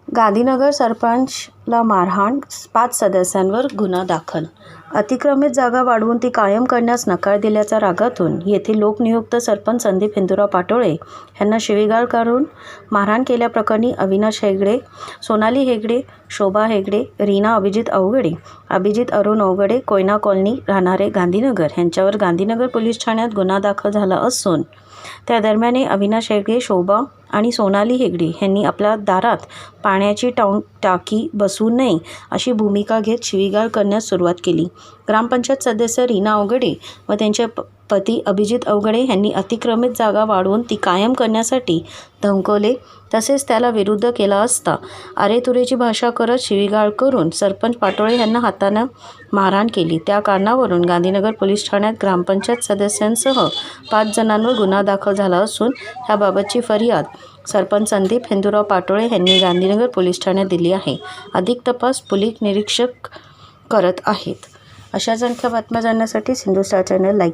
गांधीनगर सरपंचला मारहाण, 5 सदस्यांवर गुन्हा दाखल. अतिक्रमित जागा वाढवून ती कायम करण्यास नकार दिल्याच्या रागातून येथील लोकनियुक्त सरपंच संदीप हिंदुराव पाटोळे यांना शिवीगाळ करून मारहाण केल्याप्रकरणी अविनाश हेगडे, सोनाली हेगडे, शोभा हेगडे, रीना अभिजित अवघडे, अभिजित अरुण अवघडे, कोयना कॉलनी राहणारे गांधीनगर यांच्यावर गांधीनगर पोलीस ठाण्यात गुन्हा दाखल झाला असून त्या दरम्यान अविनाश हेगडे, शोभा आणि सोनाली हेगडे यांनी आपल्या दारात पाण्याची टाकी बसवू नये अशी भूमिका घेत शिवीगाळ करण्यास सुरुवात केली. ग्रामपंचायत सदस्य रीना अवघडे व त्यांचे पती अभिजित अवघडे यांनी अतिक्रमित जागा वाढवून ती कायम करण्यासाठी धमकवले. तसेच त्याला विरुद्ध केला असता अरेतुरेची भाषा करत शिवीगाळ करून सरपंच पाटोळे यांना हाताने मारहाण केली. त्या कारणावरून गांधीनगर पोलीस ठाण्यात ग्रामपंचायत सदस्यांसह 5 जणांवर गुन्हा दाखल झाला असून याबाबतची फरियाद सरपंच संदीप हिंदुराव पाटोळे यांनी गांधीनगर पोलीस ठाण्यात दिली आहे. अधिक तपास पोलीस निरीक्षक करत आहेत. अशाच आणखी बातम्या जाणण्यासाठी सिंधू स्टार चॅनल लाईक